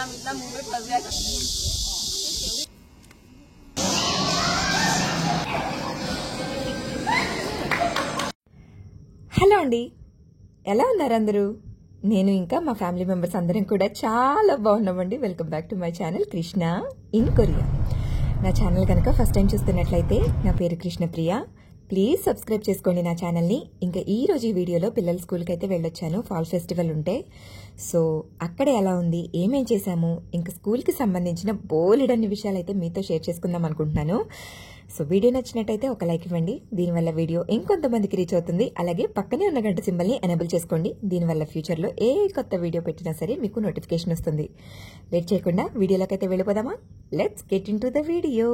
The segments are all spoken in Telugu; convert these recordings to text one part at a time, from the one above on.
హలో అండి, ఎలా ఉన్నారు అందరూ? నేను ఇంకా మా ఫ్యామిలీ మెంబర్స్ అందరం కూడా చాలా బాగున్నామండి. Welcome back to my channel Krishna in Korea. నా ఛానల్ కనుక ఫస్ట్ టైం చూస్తున్నట్లయితే నా పేరు కృష్ణప్రియ. ప్లీజ్ సబ్స్క్రైబ్ చేసుకోండి నా ఛానల్ని. ఇంకా ఈ రోజు ఈ వీడియోలో పిల్లల స్కూల్కి అయితే వెళ్ళొచ్చాను. ఫాల్ ఫెస్టివల్ ఉంటే సో అక్కడ ఎలా ఉంది, ఏమేం చేశాము, ఇంకా స్కూల్కి సంబంధించిన బోలెడన్ని విషయాలు అయితే మీతో షేర్ చేసుకుందాం అనుకుంటున్నాను. సో వీడియో నచ్చినట్టయితే ఒక లైక్ ఇవ్వండి. దీనివల్ల వీడియో ఇంకొంతమందికి రీచ్ అవుతుంది. అలాగే పక్కనే ఉన్న గంట సింబల్ని ఎనేబుల్ చేసుకోండి. దీనివల్ల ఫ్యూచర్లో ఏ కొత్త వీడియో పెట్టినా సరే మీకు నోటిఫికేషన్ వస్తుంది. లేట్ చేయకుండా వీడియోలోకి అయితే వెళ్ళిపోదామా? Let's get in to the video.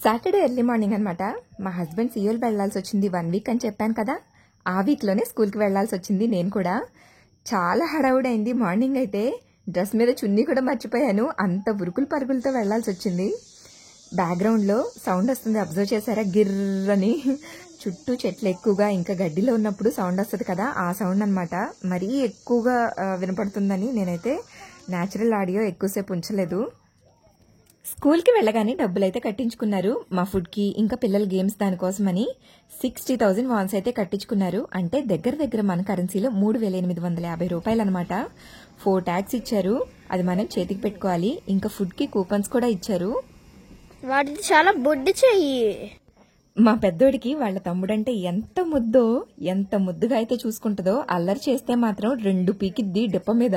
Saturday early morning అనమాట. మా హస్బెండ్ సియోల్ వెళ్లాల్సి వచ్చింది 1 వీక్ అని చెప్పాను కదా. ఆ వీక్లోనే స్కూల్కి వెళ్లాల్సి వచ్చింది. నేను కూడా చాలా హడావుడైంది. మార్నింగ్ అయితే డ్రెస్ మీద చున్నీ కూడా మర్చిపోయాను. అంత ఉరుకులు పరుగులతో వెళ్లాల్సి వచ్చింది. బ్యాక్గ్రౌండ్లో సౌండ్ వస్తుంది, అబ్జర్వ్ చేశారా? గిర్రని. చుట్టూ చెట్లు ఎక్కువగా ఇంకా గడ్డిలో ఉన్నప్పుడు సౌండ్ వస్తుంది కదా, ఆ సౌండ్ అనమాట. మరీ ఎక్కువగా వినపడుతుందని నేనైతే న్యాచురల్ ఆడియో ఎక్కువసేపు ఉంచలేదు. స్కూల్కి వెళ్ళగానే డబ్బులు అయితే కట్టించుకున్నారు. మా ఫుడ్కి ఇంకా పిల్లల గేమ్స్ దానికోసమని 60,000 వాన్స్ అయితే కట్టించుకున్నారు. అంటే దగ్గర మన కరెన్సీలో 3,850 రూపాయలు అనమాట. 4 ట్యాక్స్ ఇచ్చారు. అది మనం చేతికి పెట్టుకోవాలి. ఇంకా ఫుడ్కి కూపన్స్ కూడా ఇచ్చారు. వాడిది చాలా బొడ్డు చెయ్యి. మా పెద్దోడికి వాళ్ళ తమ్ముడంటే ఎంత ముద్దుగా అయితే చూసుకుంటుందో, అల్లరి చేస్తే మాత్రం 2 పీకిద్ది డిప్ప మీద.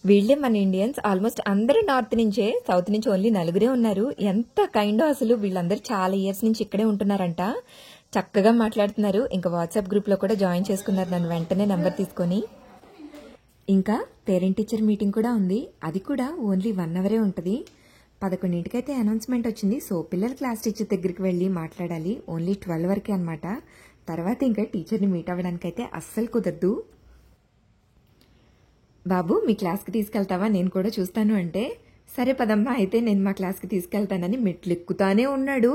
వీళ్ళే మన ఇండియన్స్. ఆల్మోస్ట్ అందరూ నార్త్ నుంచే, సౌత్ నుంచి ఓన్లీ 4 ఉన్నారు. ఎంత కైండో అసలు. వీళ్ళందరూ చాలా ఇయర్స్ నుంచి ఇక్కడే ఉంటున్నారంట. చక్కగా మాట్లాడుతున్నారు. ఇంకా వాట్సాప్ గ్రూప్ లో కూడా జాయిన్ చేసుకున్నారు నన్ను వెంటనే నెంబర్ తీసుకొని. ఇంకా పేరెంట్ టీచర్ మీటింగ్ కూడా ఉంది. అది కూడా ఓన్లీ 1 అవరే ఉంటుంది. 11ంటికైతే అనౌన్స్మెంట్ వచ్చింది. సో పిల్లల క్లాస్ టీచర్ దగ్గరికి వెళ్ళి మాట్లాడాలి. ఓన్లీ 12 వరకే అనమాట. తర్వాత ఇంకా టీచర్ని మీట్ అవ్వడానికైతే అస్సలు కుదరదు. బాబు మీ క్లాస్కి తీసుకెళ్తావా, నేను కూడా చూస్తాను అంటే, సరే పదమ్మా అయితే నేను మా క్లాస్కి తీసుకెళ్తానని మెట్లు ఎక్కుతానే ఉన్నాడు.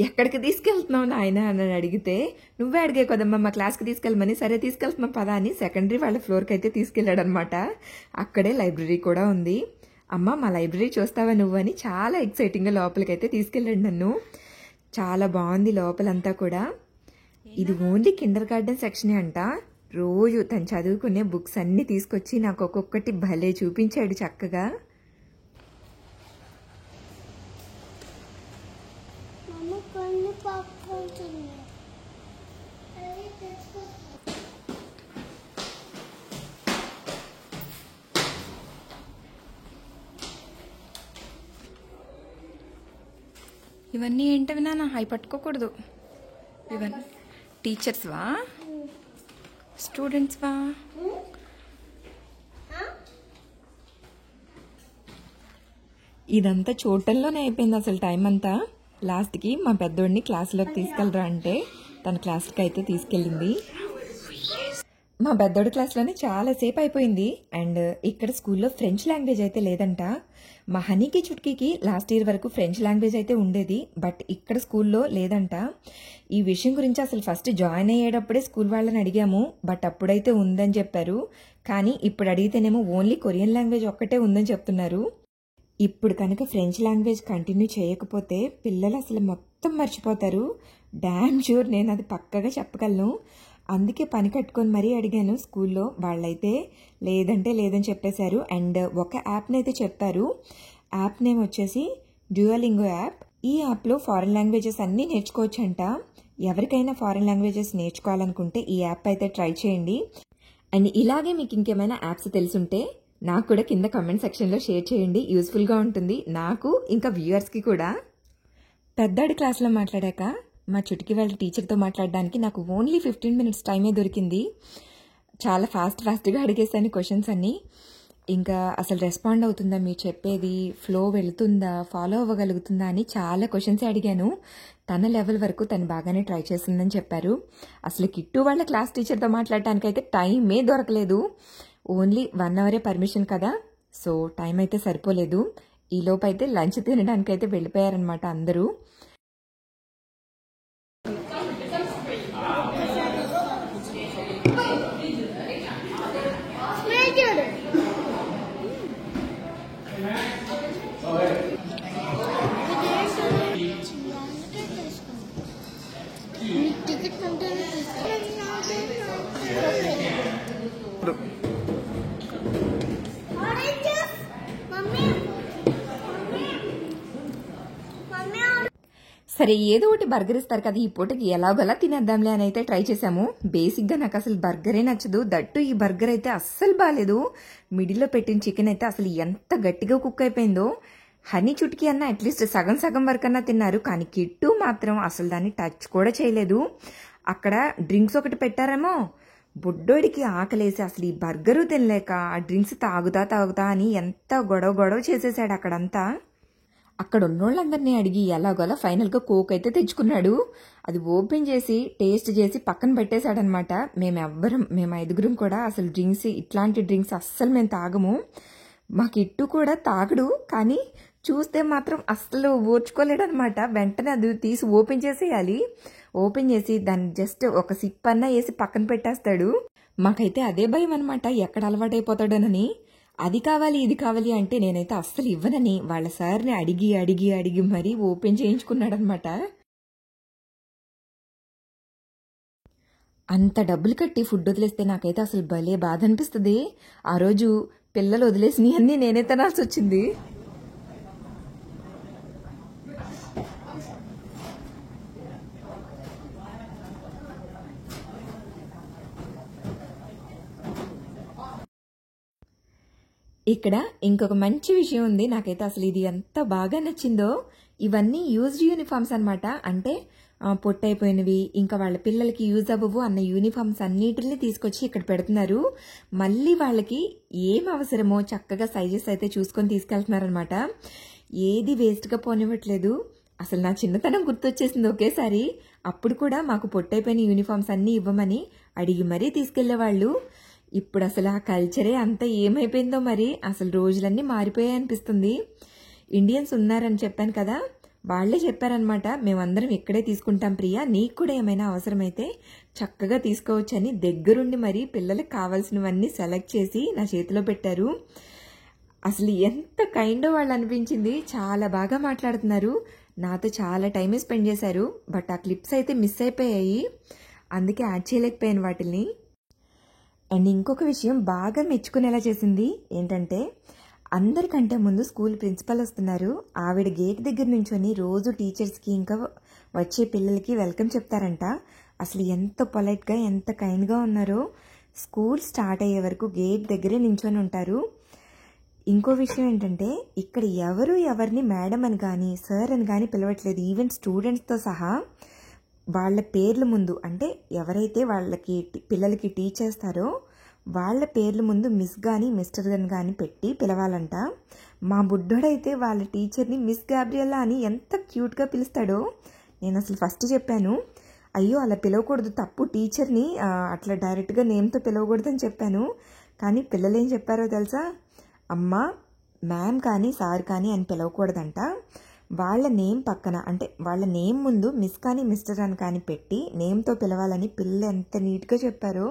ఎక్కడికి తీసుకెళ్తున్నావు నాయన అని అడిగితే, నువ్వే అడిగే కదమ్మా మా క్లాస్కి తీసుకెళ్ళమని. సరే తీసుకెళ్తున్నాం పదా అని సెకండరీ వాళ్ళ ఫ్లోర్కి అయితే తీసుకెళ్ళాడు అనమాట. అక్కడే లైబ్రరీ కూడా ఉంది. అమ్మ మా లైబ్రరీ చూస్తావా నువ్వు అని చాలా ఎక్సైటింగ్గా లోపలికైతే తీసుకెళ్ళాడు నన్ను. చాలా బాగుంది లోపలంతా కూడా. ఇది ఓన్లీ కిండర్ గార్డెన్ సెక్షనే అంట. రోజు తను చదువుకునే బుక్స్ అన్ని తీసుకొచ్చి నాకు ఒక్కొక్కటి భలే చూపించాడు చక్కగా. ఇవన్నీ ఏంటవి నాన్న? హై పట్టుకోకూడదు. ఇవన్నీ టీచర్స్వా స్టూడెంట్స్వా? ఇదంతా చూడటంలోనే అయిపోయింది అసలు టైం అంతా. లాస్ట్కి మా పెద్దోడిని క్లాసులోకి తీసుకెళ్ళరా అంటే తన క్లాస్కి అయితే తీసుకెళ్ళింది. మా పెద్దోడి క్లాస్లోనే చాలాసేపు అయిపోయింది. అండ్ ఇక్కడ స్కూల్లో ఫ్రెంచ్ లాంగ్వేజ్ అయితే లేదంట. మా హనీకి చుట్కీకి లాస్ట్ ఇయర్ వరకు ఫ్రెంచ్ లాంగ్వేజ్ అయితే ఉండేది, బట్ ఇక్కడ స్కూల్లో లేదంట. ఈ విషయం గురించి అసలు ఫస్ట్ జాయిన్ అయ్యేటప్పుడే స్కూల్ వాళ్ళని అడిగాము, బట్ అప్పుడైతే ఉందని చెప్పారు. కానీ ఇప్పుడు అడిగితేనేమో ఓన్లీ కొరియన్ లాంగ్వేజ్ ఒక్కటే ఉందని చెప్తున్నారు. ఇప్పుడు కనుక ఫ్రెంచ్ లాంగ్వేజ్ కంటిన్యూ చేయకపోతే పిల్లలు అసలు మొత్తం మర్చిపోతారు. డామ్ ష్యూర్, నేను అది పక్కగా చెప్పగలను. అందుకే పని కట్టుకొని మరీ అడిగాను స్కూల్లో. వాళ్ళైతే లేదంటే లేదని చెప్పేశారు. అండ్ ఒక యాప్ని అయితే చెప్పారు. యాప్ నేమ్ వచ్చేసి డ్యూయలింగో యాప్. ఈ యాప్లో ఫారెన్ లాంగ్వేజెస్ అన్నీ నేర్చుకోవచ్చంట. ఎవరికైనా ఫారెన్ లాంగ్వేజెస్ నేర్చుకోవాలనుకుంటే ఈ యాప్ అయితే ట్రై చేయండి. అండ్ ఇలాగే మీకు ఇంకేమైనా యాప్స్ తెలుసుంటే నాకు కూడా కింద కమెంట్ సెక్షన్లో షేర్ చేయండి. యూస్ఫుల్గా ఉంటుంది నాకు, ఇంకా వ్యూవర్స్కి కూడా. పెద్దాడి క్లాస్లో మాట్లాడాక మా చుట్టుకి వాళ్ళ టీచర్తో మాట్లాడడానికి నాకు ఓన్లీ 15 minutes టైమే దొరికింది. చాలా ఫాస్ట్గా అడిగేసాను క్వశ్చన్స్ అన్నీ. ఇంకా అసలు రెస్పాండ్ అవుతుందా, మీరు చెప్పేది ఫ్లో వెళుతుందా, ఫాలో అవ్వగలుగుతుందా అని చాలా క్వశ్చన్స్ అడిగాను. తన లెవెల్ వరకు తను బాగానే ట్రై చేసిందని చెప్పారు. అసలు కిట్టు వాళ్ళ క్లాస్ టీచర్తో మాట్లాడటానికైతే టైమే దొరకలేదు. ఓన్లీ 1 అవరే పర్మిషన్ కదా, సో టైం అయితే సరిపోలేదు. ఈలోపు అయితే లంచ్ తినడానికి అయితే వెళ్ళిపోయారనమాట అందరూ. సరే ఏదో ఒకటి బర్గర్ ఇస్తారు కదా, ఈ పూటకి ఎలాగోలా తినేద్దాంలే అని అయితే ట్రై చేసాము. బేసిక్గా నాకు అసలు బర్గరే నచ్చదు. దట్టు ఈ బర్గర్ అయితే అస్సలు బాగాలేదు. మిడిల్లో పెట్టిన చికెన్ అయితే అసలు ఎంత గట్టిగా కుక్ అయిపోయిందో. హనీ చుట్కీ అన్న అట్లీస్ట్ సగం సగం వరకు అన్నా తిన్నారు, కానీ కిట్టు మాత్రం అసలు దాన్ని టచ్ కూడా చేయలేదు. అక్కడ డ్రింక్స్ ఒకటి పెట్టారేమో, బుడ్డోడికి ఆకలేసి అసలు ఈ బర్గరు తినలేక ఆ డ్రింక్స్ తాగుతా అని ఎంత గొడవ చేసేసాడు అక్కడంతా. అక్కడ ఉన్నోళ్ళందరినీ అడిగి ఎలాగోలా ఫైనల్గా కోక్ అయితే తెచ్చుకున్నాడు. అది ఓపెన్ చేసి టేస్ట్ చేసి పక్కన పెట్టేశాడనమాట. మేము 5 కూడా అసలు డ్రింక్స్, ఇట్లాంటి డ్రింక్స్ అస్సలు మేము తాగము. మా కిట్టు కూడా తాగడు, కానీ చూస్తే మాత్రం అస్సలు ఓర్చుకోలేడు అనమాట. వెంటనే అది తీసి ఓపెన్ చేసేయాలి. ఓపెన్ చేసి దాన్ని జస్ట్ ఒక సిప్ అన్నా వేసి పక్కన పెట్టేస్తాడు. మాకైతే అదే భయం అనమాట, ఎక్కడ అలవాటైపోతాడోనని. అది కావాలి ఇది కావాలి అంటే నేనైతే అస్సలు ఇవ్వనని వాళ్ళ సార్ని అడిగి మరీ ఓపెన్ చేయించుకున్నాడనమాట. అంత డబ్బులు కట్టి ఫుడ్ వదిలేస్తే నాకైతే అసలు భలే బాధ అనిపిస్తుంది. ఆ రోజు పిల్లలు వదిలేసినవి అన్నీ నేనే తినాల్సి వచ్చింది. ఇక్కడ ఇంకొక మంచి విషయం ఉంది. నాకైతే అసలు ఇది ఎంత బాగా నచ్చిందో. ఇవన్నీ యూజ్డ్ యూనిఫామ్స్ అనమాట. అంటే పొట్టయిపోయినవి, ఇంకా వాళ్ళ పిల్లలకి యూజ్ అవ్వవు అన్న యూనిఫామ్స్ అన్నిటిని తీసుకొచ్చి ఇక్కడ పెడుతున్నారు. మళ్ళీ వాళ్ళకి ఏం అవసరమో చక్కగా సైజెస్ అయితే చూసుకొని తీసుకెళ్తున్నారనమాట. ఏది వేస్ట్గా పోనివ్వట్లేదు. అసలు నా చిన్నతనం గుర్తొచ్చేసింది ఒకేసారి. అప్పుడు కూడా మాకు పొట్టయిపోయిన యూనిఫామ్స్ అన్నీ ఇవ్వమని అడిగి మరీ తీసుకెళ్లేవాళ్ళు. ఇప్పుడు అసలు ఆ కల్చరే అంతా ఏమైపోయిందో మరి. అసలు రోజులన్నీ మారిపోయాయి అనిపిస్తుంది. ఇండియన్స్ ఉన్నారని చెప్పాను కదా, వాళ్లే చెప్పారనమాట, మేమందరం ఇక్కడే తీసుకుంటాం ప్రియా, నీకు కూడా ఏమైనా అవసరమైతే చక్కగా తీసుకోవచ్చని దగ్గరుండి మరి పిల్లలకు కావాల్సినవన్నీ సెలెక్ట్ చేసి నా చేతిలో పెట్టారు. అసలు ఎంత కైండో వాళ్ళు అనిపించింది. చాలా బాగా మాట్లాడుతున్నారు. నాతో చాలా టైం స్పెండ్ చేశారు. బట్ ఆ క్లిప్స్ అయితే మిస్ అయిపోయాయి, అందుకే యాడ్ చేయలేకపోయాను వాటిని. అండ్ ఇంకొక విషయం బాగా మెచ్చుకునేలా చేసింది ఏంటంటే, అందరికంటే ముందు స్కూల్ ప్రిన్సిపల్ వస్తున్నారు. ఆవిడ గేట్ దగ్గర నుంచొని రోజు టీచర్స్కి ఇంకా వచ్చే పిల్లలకి వెల్కమ్ చెప్తారంట. అసలు ఎంత పొలైట్గా ఎంత కైండ్గా ఉన్నారో. స్కూల్ స్టార్ట్ అయ్యే వరకు గేట్ దగ్గరే నించొని ఉంటారు. ఇంకో విషయం ఏంటంటే, ఇక్కడ ఎవరిని మేడం అని కానీ సార్ అని కానీ పిలవట్లేదు. ఈవెన్ స్టూడెంట్స్తో సహా వాళ్ళ పేర్ల ముందు, అంటే ఎవరైతే వాళ్ళకి పిల్లలకి టీచ్ చేస్తారో వాళ్ళ పేర్ల ముందు మిస్ కానీ మిస్టర్ కానీ పెట్టి పిలవాలంట. మా బుడ్డోడైతే వాళ్ళ టీచర్ని మిస్ గాబ్రియల్లా అని ఎంత క్యూట్గా పిలుస్తాడో. నేను అసలు ఫస్ట్ చెప్పాను, అయ్యో అలా పిలవకూడదు, తప్పు, టీచర్ని అట్లా డైరెక్ట్గా నేమ్తో పిలవకూడదని చెప్పాను. కానీ పిల్లలు ఏం చెప్పారో తెలుసా, అమ్మ మ్యామ్ కానీ సార్ కానీ అని పిలవకూడదంట. వాళ్ళ నేమ్ పక్కన, అంటే వాళ్ళ నేమ్ ముందు మిస్ కానీ మిస్టర్ అని కానీ పెట్టి నేమ్తో పిలవాలని పిల్లలు ఎంత నీట్గా చెప్పారో.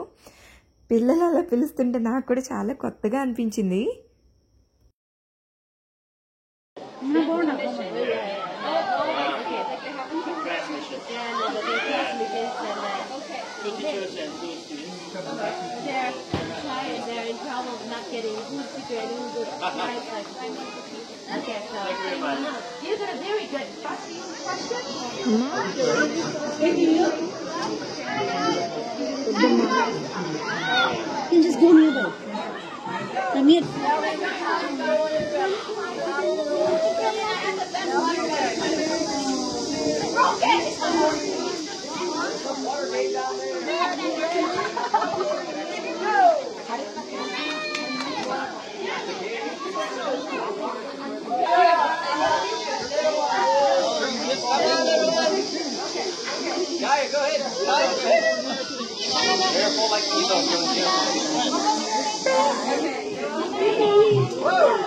పిల్లలు అలా పిలుస్తుంటే నాకు కూడా చాలా కొత్తగా అనిపించింది. Okay, so you got a very good question. You can just go near them. Come here. Guy, go ahead. Careful, like these. Whoa!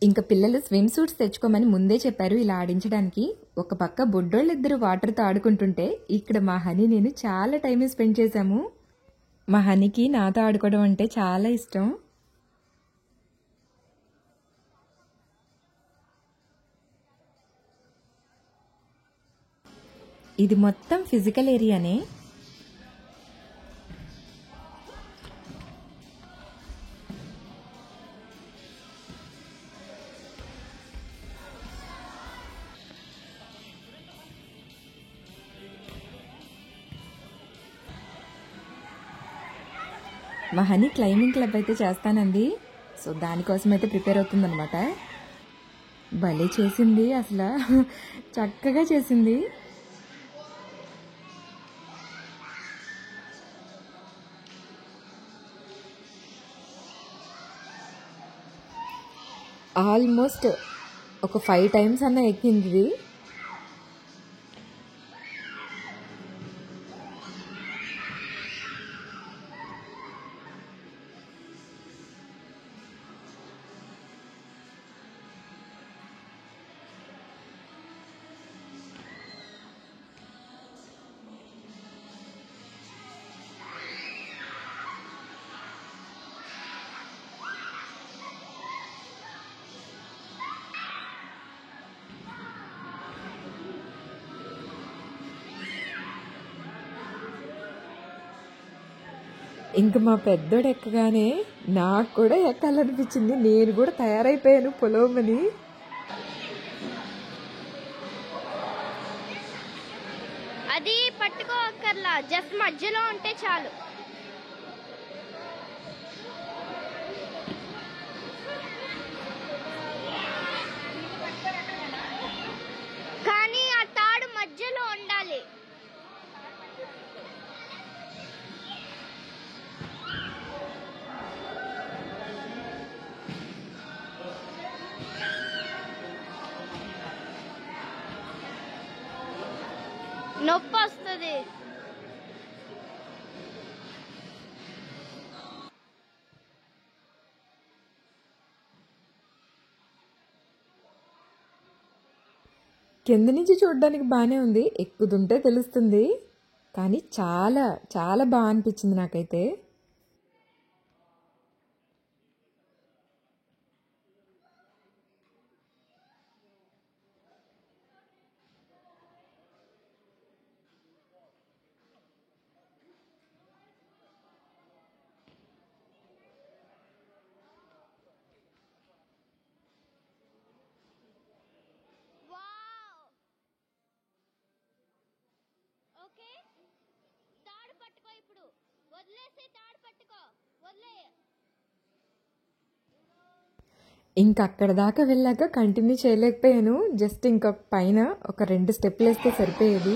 ఇంకా పిల్లలు స్విమ్ సూట్స్ తెచ్చుకోమని ముందే చెప్పారు ఇలా ఆడించడానికి. ఒక పక్క బొడ్డోళ్ళిద్దరు వాటర్తో ఆడుకుంటుంటే ఇక్కడ మా హనీ నేను చాలా టైం స్పెండ్ చేశాము. మా హనీకి నాతో ఆడుకోవడం అంటే చాలా ఇష్టం. ఇది మొత్తం ఫిజికల్ ఏరియానే. మా హనీ క్లైంబింగ్ క్లబ్ అయితే చేస్తానంది. సో దానికోసం అయితే ప్రిపేర్ అవుతుందన్నమాట. భలే చేసింది, అసలు చక్కగా చేసింది. ఆల్మోస్ట్ ఒక 5 times అన్న ఎక్కింది. ఇంక మా పెద్దోడు ఎక్కగానే నాకు కూడా ఎక్కాలనిపించింది. నేను కూడా తయారైపోయాను పొలవమని. అది పట్టుకోక్కర్లా, జస్ట్ మధ్యలో ఉంటే చాలు. కానీ ఆ తాడు మధ్యలో ఉండాలి. నొప్పి వస్తుంది. కింద నుంచి చూడడానికి బాగానే ఉంది, ఎక్కుతుంటే తెలుస్తుంది. కానీ చాలా చాలా బాగా అనిపించింది నాకైతే. ఓకే, తాడు పట్టుకో. ఇప్పుడు వదిలేసి తాడు పట్టుకో. వదిలే. ఇంక అక్కడ దాకా వెళ్ళాక కంటిన్యూ చేయలేకపోయాను. జస్ట్ ఇంకా పైన ఒక 2 steps వేస్తే సరిపోయేది.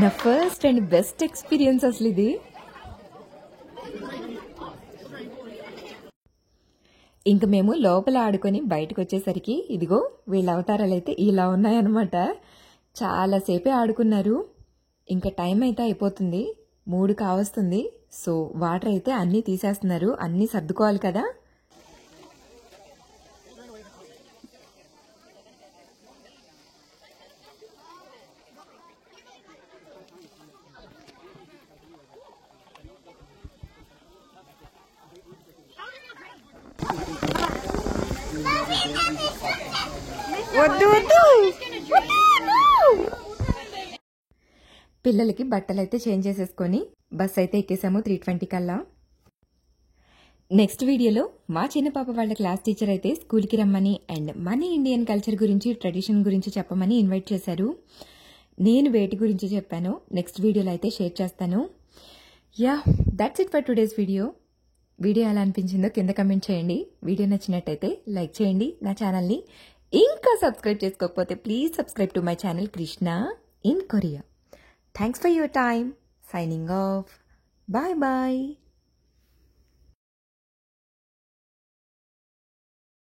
నా ఫస్ట్ అండ్ బెస్ట్ ఎక్స్పీరియన్స్ అసలు ఇది. ఇంక మేము లోపల ఆడుకొని బయటకు వచ్చేసరికి ఇదిగో వీళ్ళ అవతారాలు అయితే ఇలా ఉన్నాయన్నమాట. చాలాసేపే ఆడుకున్నారు. ఇంకా టైం అయితే అయిపోతుంది, 3 కావస్తుంది. సో వాటర్ అయితే అన్నీ తీసేస్తున్నారు, అన్నీ సర్దుకోవాలి కదా. వద్దు వద్దు. పిల్లలకి బట్టలు అయితే చేంజ్ చేసేసుకొని బస్ అయితే ఎక్కేసాము 3:20 కల్లా. నెక్స్ట్ వీడియోలో మా చిన్న పాప వాళ్ళ క్లాస్ టీచర్ అయితే స్కూల్కి రమ్మని అండ్ మన ఇండియన్ కల్చర్ గురించి, ట్రెడిషన్ గురించి చెప్పమని ఇన్వైట్ చేశారు. నేను వేటి గురించి చెప్పాను నెక్స్ట్ వీడియోలో అయితే షేర్ చేస్తాను. Yeah, that's it for today's video. Video ఎలా అనిపించిందో కింద కమెంట్ చేయండి. వీడియో నచ్చినట్టయితే లైక్ చేయండి. నా ఛానల్ని ఇంకా సబ్స్క్రైబ్ చేసుకోకపోతే please subscribe to my channel Krishna in Korea. Thanks for your time. Signing off. Bye bye.